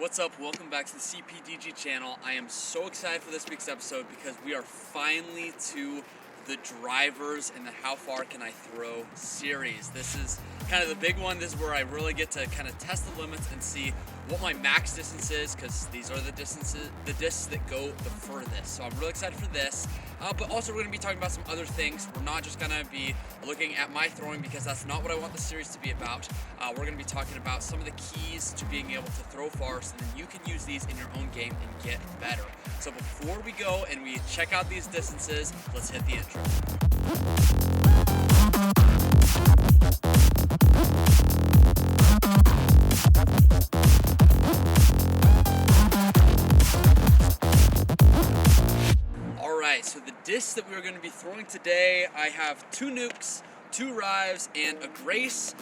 What's up? Welcome back to the PDGA channel. I am so excited for this week's episode because we are finally to the drivers in the How Far Can I Throw series. This is kind of the big one. This is where I really get to kind of test the limits and see what my max distance is, because these are the discs that go the furthest. So I'm really excited for this. But also we're going to be talking about some other things. We're not just going to be looking at my throwing, because that's not what I want the series to be about. We're going to be talking about some of the keys to being able to throw far, so then you can use these in your own game and get better. So before we go and we check out these distances, let's hit the intro. Alright, so the discs that we're going to be throwing today, I have 2 nukes, 2 rives, and a grace.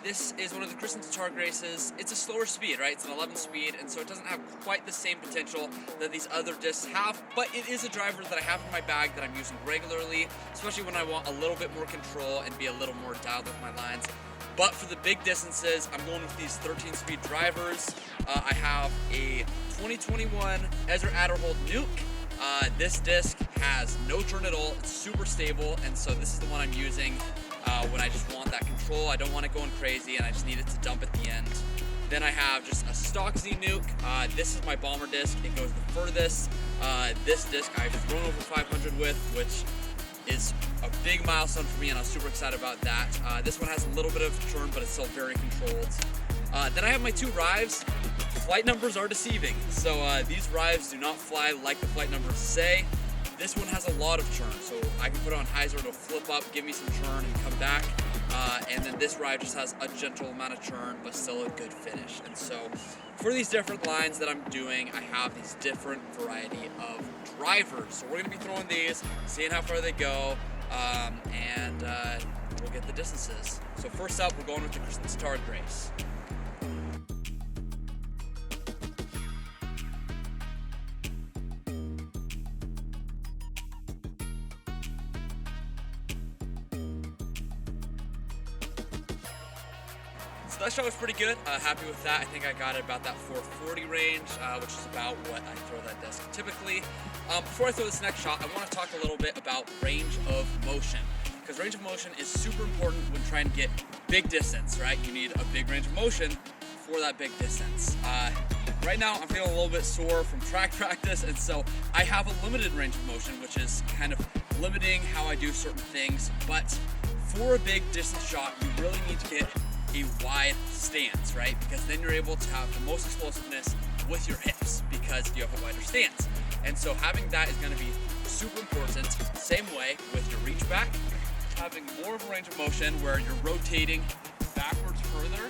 This is one of the Christian Tatar graces. It's a slower speed, right? It's an 11 speed, and so it doesn't have quite the same potential that these other discs have, but it is a driver that I have in my bag that I'm using regularly, especially when I want a little bit more control and be a little more dialed with my lines. But for the big distances, I'm going with these 13-speed drivers. I have a 2021 Ezra Adderhold nuke. This disc has no turn at all. It's super stable, and so this is the one I'm using when I just want that control. I don't want it going crazy, and I just need it to dump at the end. Then I have just a stock Z nuke. This is my bomber disc. It goes the furthest. This disc I've thrown over 500 with, which is a big milestone for me, and I'm super excited about that. This one has a little bit of turn, but it's still very controlled. Then I have my 2 rives. Flight numbers are deceiving, so these rives do not fly like the flight numbers say. This one has a lot of churn, so I can put it on hyzer, it'll flip up, give me some churn, and come back. And then this rive just has a gentle amount of churn, but still a good finish. And so for these different lines that I'm doing, I have these different variety of drivers. So we're going to be throwing these, seeing how far they go, and we'll get the distances. So first up, we're going with the Christian Tatar grace. So that shot was pretty good. Happy with that. I think I got it about that 440 range, which is about what I throw that disc typically. Before I throw this next shot, I want to talk a little bit about range of motion, because range of motion is super important when trying to get big distance, right? You need a big range of motion for that big distance. Right now, I'm feeling a little bit sore from track practice, and so I have a limited range of motion, which is kind of limiting how I do certain things. But for a big distance shot, you really need to get a wide stance, right? Because then you're able to have the most explosiveness with your hips, because you have a wider stance. And so having that is going to be super important. Same way with your reach back, having more of a range of motion where you're rotating backwards further,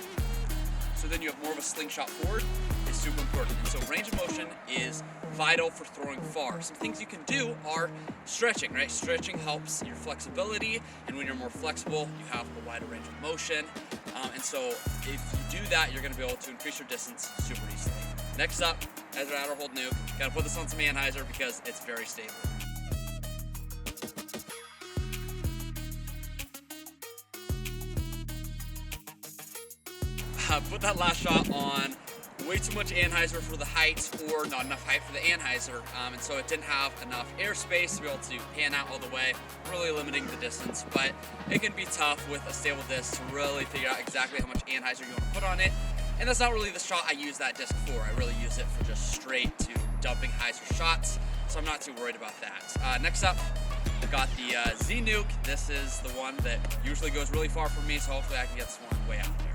so then you have more of a slingshot forward, is super important. And so range of motion is vital for throwing far. Some things you can do are stretching, right? Stretching helps your flexibility, and when you're more flexible, you have a wider range of motion. And so if you do that, you're going to be able to increase your distance super easily. Next up, Ezra Adderhold nuke. Got to put this on some anhyzer because it's very stable. Put that last shot on way too much anhyzer for the height, or not enough height for the anhyzer, and so it didn't have enough airspace to be able to pan out all the way, really limiting the distance. But it can be tough with a stable disc to really figure out exactly how much anhyzer you want to put on it, and that's not really the shot I use that disc for. I really use it for just straight to dumping hyzer shots, so I'm not too worried about that. Next up, I've got the Z nuke. This is the one that usually goes really far for me, so hopefully I can get this one way out there.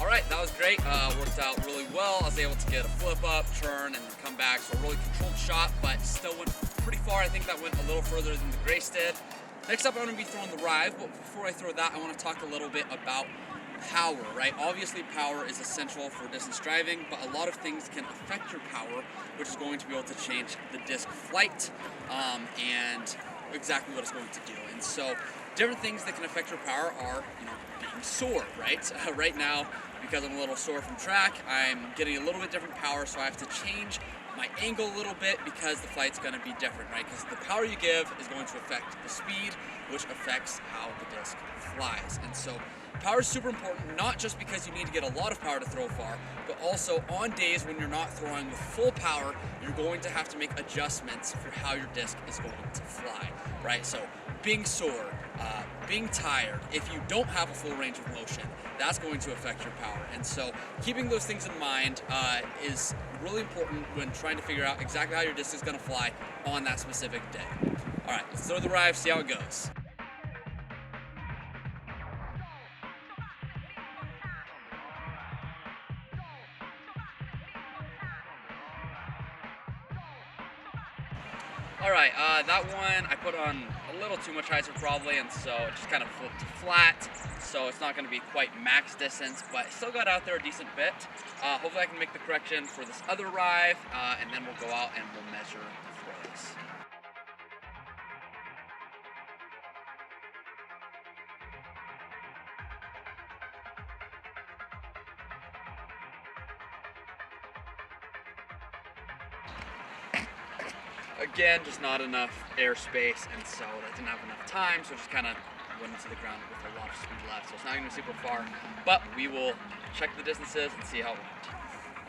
Alright, that was great. Worked out really well. I was able to get a flip up, turn, and then come back. So a really controlled shot, but still went pretty far. I think that went a little further than the grace did. Next up, I'm going to be throwing the rive, but before I throw that, I want to talk a little bit about power, right? Obviously, power is essential for distance driving, but a lot of things can affect your power, which is going to be able to change the disc flight and exactly what it's going to do. And so different things that can affect your power are, being sore, right? Right now, because I'm a little sore from track, I'm getting a little bit different power, so I have to change my angle a little bit because the flight's going to be different, right? Because the power you give is going to affect the speed, which affects how the disc flies. And so power is super important, not just because you need to get a lot of power to throw far, but also on days when you're not throwing with full power, you're going to have to make adjustments for how your disc is going to fly, right? So being sore, being tired, if you don't have a full range of motion, that's going to affect your power. And so keeping those things in mind is really important when trying to figure out exactly how your disc is going to fly on that specific day. All right, let's throw the rive, see how it goes. Alright, that one I put on a little too much hyzer probably, and so it just kind of flipped to flat, so it's not going to be quite max distance, but it still got out there a decent bit. Hopefully I can make the correction for this other rive, and then we'll go out and we'll measure the throws. Again, just not enough airspace, and so that didn't have enough time, so it just kind of went into the ground with a lot of speed left. So it's not going to be super far, but we will check the distances and see how it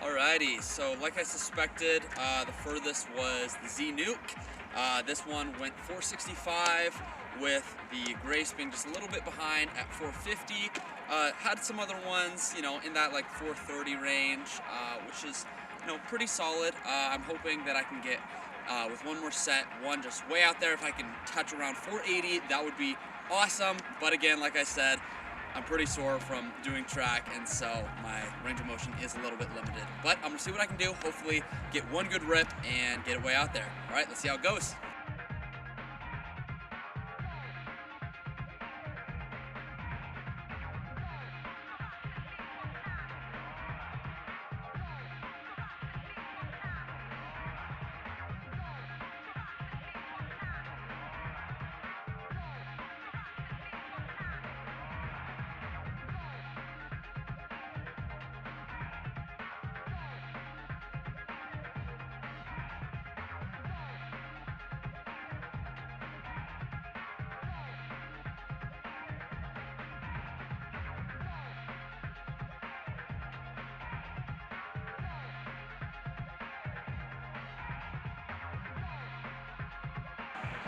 went. Alrighty, so like I suspected, the furthest was the Z Nuke. This one went 465 with the Grace being just a little bit behind at 450. Had some other ones, you know, in that like 430 range, which is, you know, pretty solid. I'm hoping that I can get with one more set, one just way out there. If I can touch around 480, that would be awesome. But again, like I said, I'm pretty sore from doing track, and so my range of motion is a little bit limited. But I'm gonna see what I can do, hopefully get one good rip and get it way out there. All right, let's see how it goes.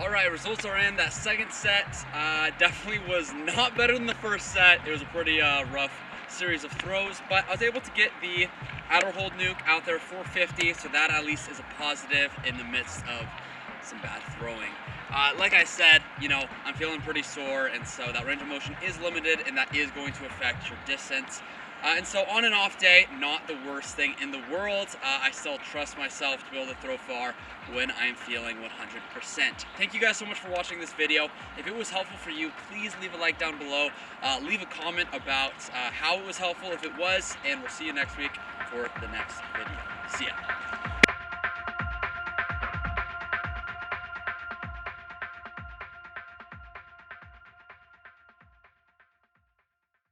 All right, results are in. That second set definitely was not better than the first set. It was a pretty rough series of throws, but I was able to get the outer hold nuke out there 450, so that at least is a positive in the midst of some bad throwing. Like I said, you know, I'm feeling pretty sore, and so that range of motion is limited, and that is going to affect your distance. And so on an off day, not the worst thing in the world. I still trust myself to be able to throw far when I'm feeling 100%. Thank you guys so much for watching this video. If it was helpful for you, please leave a like down below. Leave a comment about how it was helpful if it was, and we'll see you next week for the next video. See ya.